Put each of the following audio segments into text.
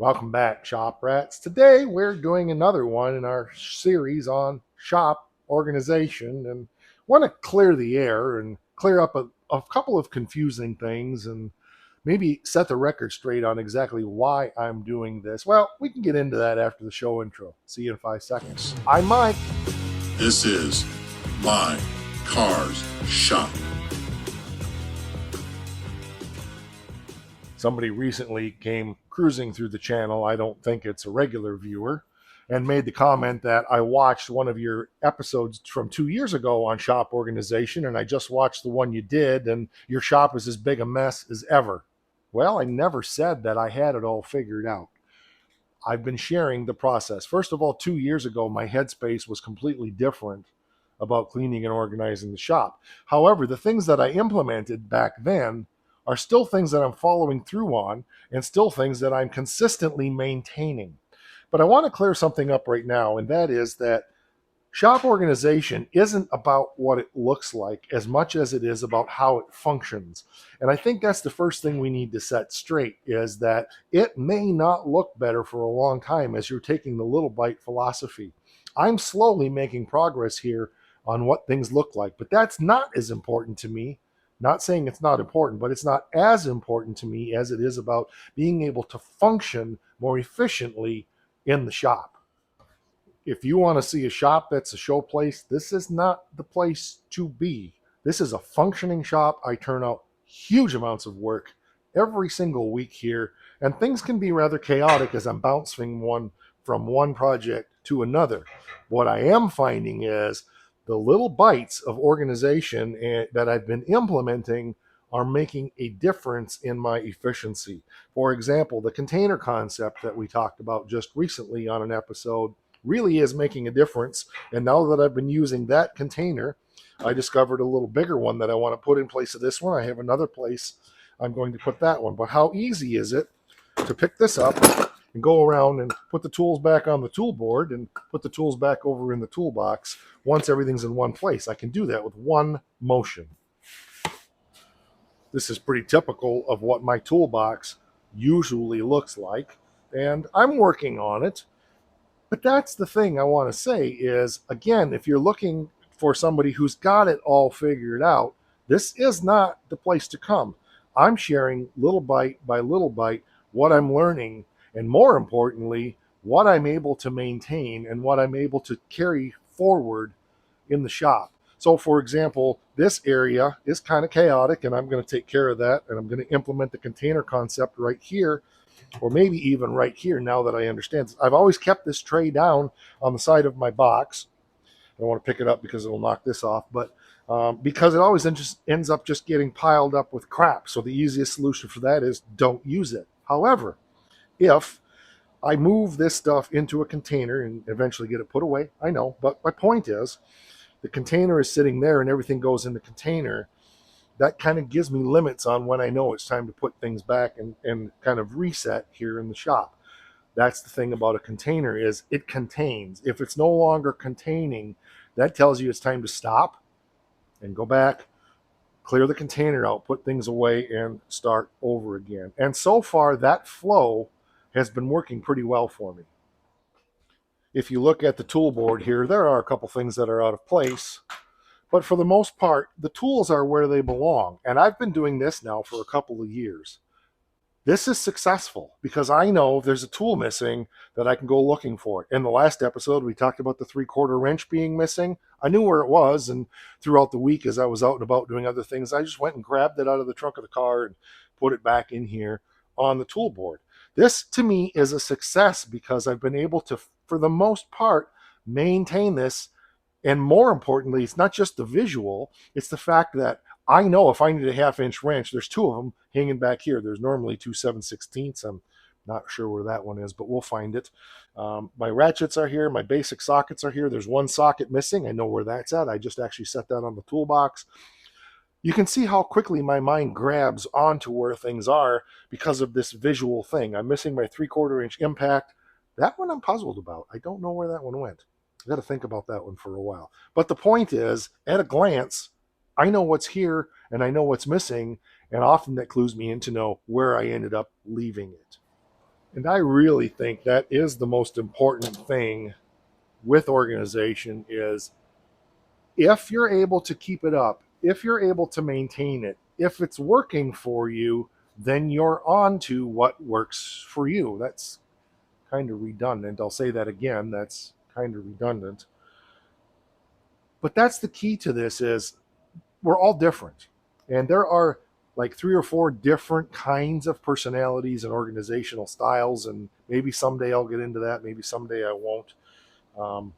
Welcome back, Shop Rats. Today we're doing another one in our series on shop organization and want to clear the air and clear up a couple of confusing things and maybe set the record straight on exactly why I'm doing this. Well, we can get into that after the show intro. See you in 5 seconds. I'm Mike. This is My Cars Shop. Somebody recently came cruising through the channel. I don't think it's a regular viewer, and made the comment that I watched one of your episodes from 2 years ago on shop organization, and I just watched the one you did, and your shop is as big a mess as ever. Well, I never said that I had it all figured out. I've been sharing the process. First of all, 2 years ago, my headspace was completely different about cleaning and organizing the shop. However, the things that I implemented back then are still things that I'm following through on and still things that I'm consistently maintaining. But I want to clear something up right now, and that is that shop organization isn't about what it looks like as much as it is about how it functions. And I think that's the first thing we need to set straight, is that it may not look better for a long time as you're taking the little bite philosophy. I'm slowly making progress here on what things look like, but that's not as important to me. Not saying it's not important, but it's not as important to me as it is about being able to function more efficiently in the shop. If you want to see a shop that's a show place, this is not the place to be. This is a functioning shop. I turn out huge amounts of work every single week here, and things can be rather chaotic as I'm bouncing one from one project to another. What I am finding is the little bites of organization that I've been implementing are making a difference in my efficiency. For example, the container concept that we talked about just recently on an episode really is making a difference. And now that I've been using that container, I discovered a little bigger one that I want to put in place of this one. I have another place I'm going to put that one. But how easy is it to pick this up and go around and put the tools back on the tool board and put the tools back over in the toolbox once everything's in one place? I can do that with one motion. This is pretty typical of what my toolbox usually looks like, and I'm working on it. But that's the thing I want to say is, again, if you're looking for somebody who's got it all figured out, this is not the place to come. I'm sharing little bite by little bite what I'm learning, and more importantly, what I'm able to maintain and what I'm able to carry forward in the shop. So, for example, this area is kind of chaotic, and I'm going to take care of that, and I'm going to implement the container concept right here, or maybe even right here now that I understand. I've always kept this tray down on the side of my box. I don't want to pick it up because it'll knock this off, but because it always ends up just getting piled up with crap. So the easiest solution for that is don't use it. However, if I move this stuff into a container and eventually get it put away, I know, but my point is the container is sitting there and everything goes in the container. That kind of gives me limits on when I know it's time to put things back and kind of reset here in the shop. That's the thing about a container, is it contains. If it's no longer containing, that tells you it's time to stop and go back, clear the container out, put things away, and start over again. And so far, that flow has been working pretty well for me. If you look at the tool board here, there are a couple things that are out of place. But for the most part, the tools are where they belong. And I've been doing this now for a couple of years. This is successful because I know if there's a tool missing that I can go looking for it. In the last episode, we talked about the 3/4 wrench being missing. I knew where it was, and throughout the week as I was out and about doing other things, I just went and grabbed it out of the trunk of the car and put it back in here on the tool board. This, to me, is a success because I've been able to, for the most part, maintain this. And more importantly, it's not just the visual, it's the fact that I know if I need a 1/2 inch wrench, there's two of them hanging back here. There's normally two 7/16. I'm not sure where that one is, but we'll find it. My ratchets are here. My basic sockets are here. There's one socket missing. I know where that's at. I just actually set that on the toolbox. You can see how quickly my mind grabs onto where things are because of this visual thing. I'm missing my 3/4 inch impact. That one I'm puzzled about. I don't know where that one went. I got to think about that one for a while. But the point is, at a glance, I know what's here and I know what's missing, and often that clues me in to know where I ended up leaving it. And I really think that is the most important thing with organization is if you're able to keep it up, if you're able to maintain it, if it's working for you, then you're on to what works for you. That's kind of redundant. I'll say that again. That's kind of redundant. But that's the key to this is we're all different. And there are like 3 or 4 different kinds of personalities and organizational styles. And maybe someday I'll get into that. Maybe someday I won't. Um,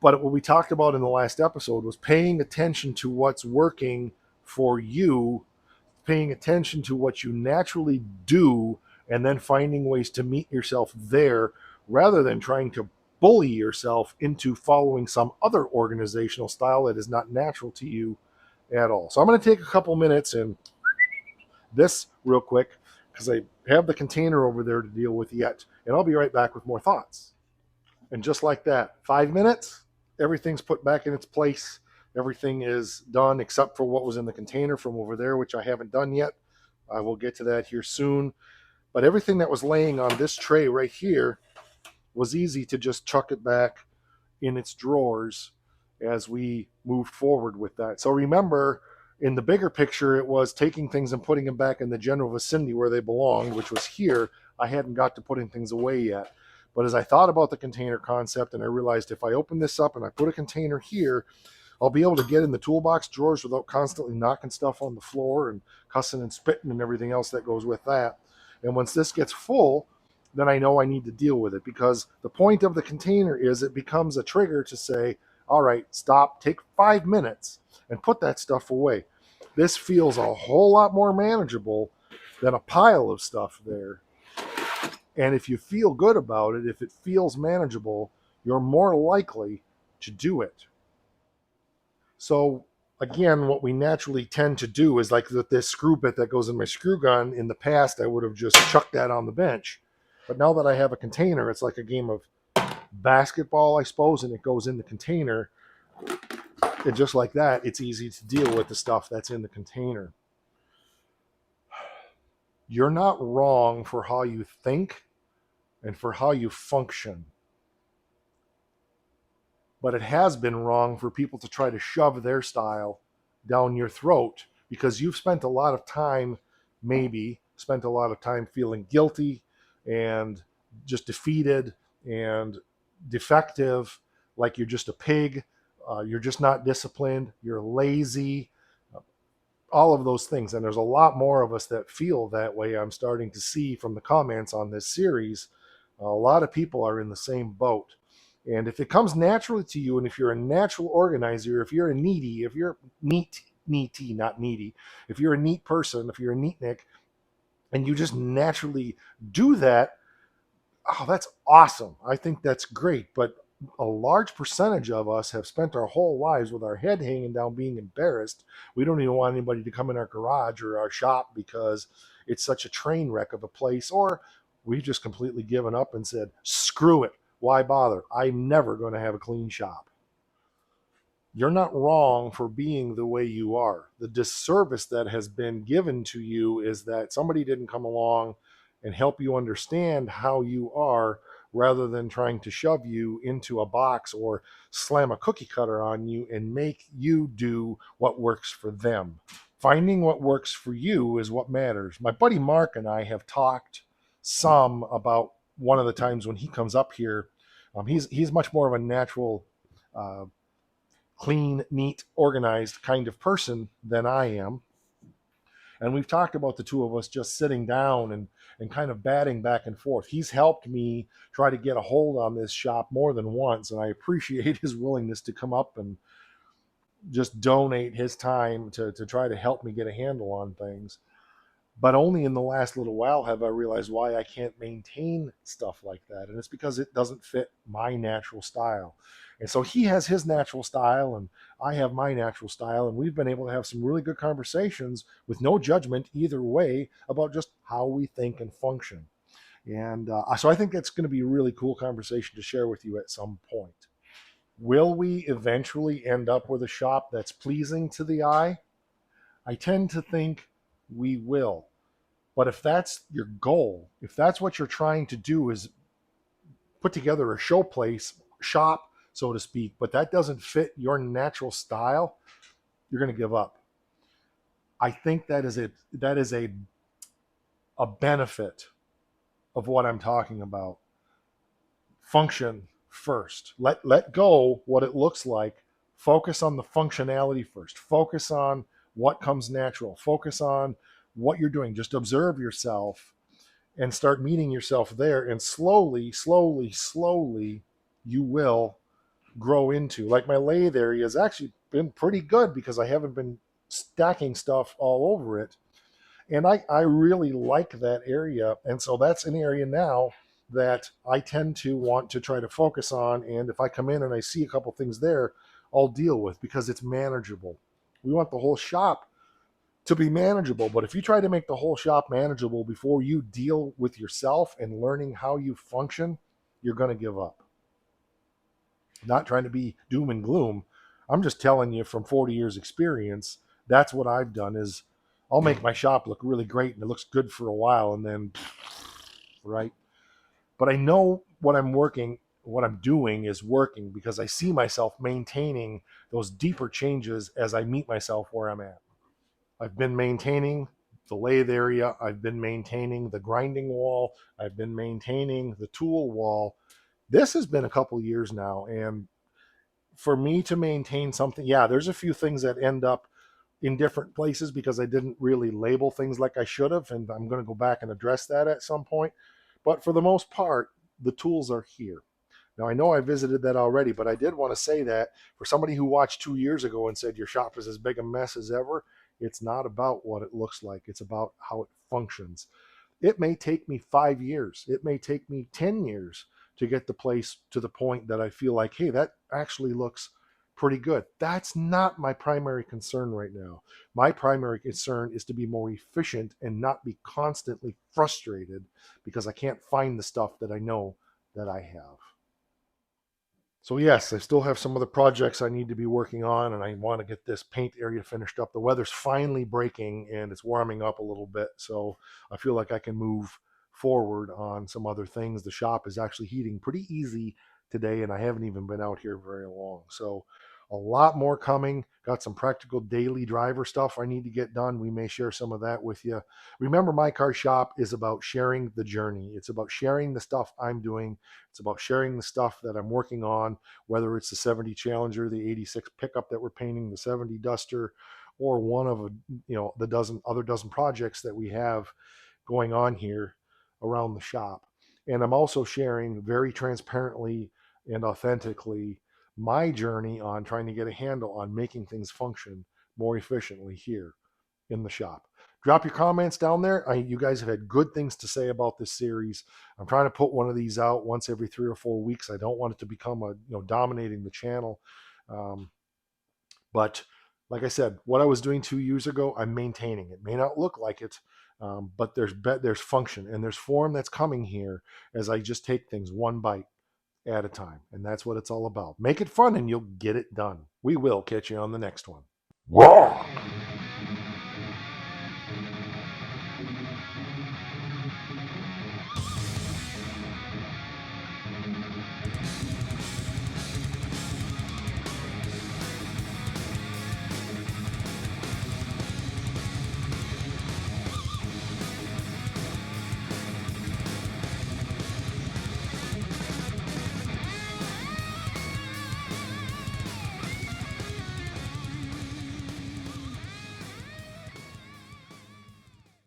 but what we talked about in the last episode was paying attention to what's working for you, paying attention to what you naturally do, and then finding ways to meet yourself there rather than trying to bully yourself into following some other organizational style that is not natural to you at all. So I'm going to take a couple minutes and this real quick because I have the container over there to deal with yet. And I'll be right back with more thoughts. And just like that, 5 minutes, everything's put back in its place. Everything is done except for what was in the container from over there, which I haven't done yet. I will get to that here soon. But everything that was laying on this tray right here was easy to just chuck it back in its drawers as we moved forward with that. So remember, in the bigger picture, it was taking things and putting them back in the general vicinity where they belonged, which was here. I hadn't got to putting things away yet. But as I thought about the container concept and I realized if I open this up and I put a container here, I'll be able to get in the toolbox drawers without constantly knocking stuff on the floor and cussing and spitting and everything else that goes with that. And once this gets full, then I know I need to deal with it because the point of the container is it becomes a trigger to say, all right, stop, take 5 minutes and put that stuff away. This feels a whole lot more manageable than a pile of stuff there. And if you feel good about it, if it feels manageable, you're more likely to do it. So again, what we naturally tend to do is like this screw bit that goes in my screw gun. In the past, I would have just chucked that on the bench. But now that I have a container, it's like a game of basketball, I suppose, and it goes in the container. And just like that, it's easy to deal with the stuff that's in the container. You're not wrong for how you think and for how you function. But it has been wrong for people to try to shove their style down your throat because you've spent a lot of time, maybe spent a lot of time feeling guilty and just defeated and defective, like you're just a pig, you're just not disciplined, you're lazy, all of those things. And there's a lot more of us that feel that way. I'm starting to see from the comments on this series, a lot of people are in the same boat. And if it comes naturally to you, and if you're a natural organizer, if you're a needy, if you're needy, not needy, if you're a neat person, if you're a neatnik, and you just naturally do that, oh, that's awesome. I think that's great. But a large percentage of us have spent our whole lives with our head hanging down, being embarrassed. We don't even want anybody to come in our garage or our shop because it's such a train wreck of a place, or we've just completely given up and said, screw it. Why bother? I'm never going to have a clean shop. You're not wrong for being the way you are. The disservice that has been given to you is that somebody didn't come along and help you understand how you are rather than trying to shove you into a box or slam a cookie cutter on you and make you do what works for them. Finding what works for you is what matters. My buddy Mark and I have talked some about one of the times when he comes up here. He's much more of a natural clean, neat, organized kind of person than I am. And we've talked about the two of us just sitting down and kind of batting back and forth. He's helped me try to get a hold on this shop more than once, and I appreciate his willingness to come up and just donate his time to try to help me get a handle on things. But only in the last little while have I realized why I can't maintain stuff like that. And it's because it doesn't fit my natural style. And so he has his natural style and I have my natural style. And we've been able to have some really good conversations with no judgment either way about just how we think and function. And so I think that's going to be a really cool conversation to share with you at some point. Will we eventually end up with a shop that's pleasing to the eye? I tend to think we will. But if that's your goal, if that's what you're trying to do is put together a show place, shop, so to speak, but that doesn't fit your natural style, you're going to give up. I think that is a benefit of what I'm talking about. Function first. Let go what it looks like. Focus on the functionality first. Focus on what comes natural. Focus on what you're doing. Just observe yourself and start meeting yourself there. And slowly, slowly, slowly, you will grow into. Like my lathe area has actually been pretty good because I haven't been stacking stuff all over it. And I really like that area. And so that's an area now that I tend to want to try to focus on. And if I come in and I see a couple things there, I'll deal with because it's manageable. We want the whole shop to be manageable. But if you try to make the whole shop manageable before you deal with yourself and learning how you function, you're going to give up. Not trying to be doom and gloom. I'm just telling you from 40 years experience, that's what I've done is I'll make my shop look really great and it looks good for a while and then right. But I know what I'm doing is working because I see myself maintaining those deeper changes as I meet myself where I'm at. I've been maintaining the lathe area, I've been maintaining the grinding wall, I've been maintaining the tool wall. This has been a couple years now, and for me to maintain something, yeah, there's a few things that end up in different places because I didn't really label things like I should have, and I'm going to go back and address that at some point. But for the most part, the tools are here. Now, I know I visited that already, but I did want to say that for somebody who watched 2 years ago and said your shop is as big a mess as ever, it's not about what it looks like. It's about how it functions. It may take me 5 years. It may take me 10 years to get the place to the point that I feel like, hey, that actually looks pretty good. That's not my primary concern right now. My primary concern is to be more efficient and not be constantly frustrated because I can't find the stuff that I know that I have. So yes, I still have some other projects I need to be working on, and I want to get this paint area finished up. The weather's finally breaking, and it's warming up a little bit, so I feel like I can move forward on some other things. The shop is actually heating pretty easy today, and I haven't even been out here very long. So a lot more coming. Got some practical daily driver stuff I need to get done. We may share some of that with you. Remember, my car shop is about sharing the journey. It's about sharing the stuff I'm doing. It's about sharing the stuff that I'm working on, whether it's the 70 Challenger, the 86 pickup that we're painting, the 70 Duster, or one of the dozen projects that we have going on here around the shop. And I'm also sharing very transparently and authentically my journey on trying to get a handle on making things function more efficiently here in the shop. Drop your comments down there. You guys have had good things to say about this series. I'm trying to put one of these out once every 3 or 4 weeks. I don't want it to become dominating the channel. Um, but like I said, what I was doing 2 years ago, I'm maintaining. It may not look like it, but there's function and there's form that's coming here as I just take things one bite at a time. And that's what it's all about. Make it fun and you'll get it done. We will catch you on the next one.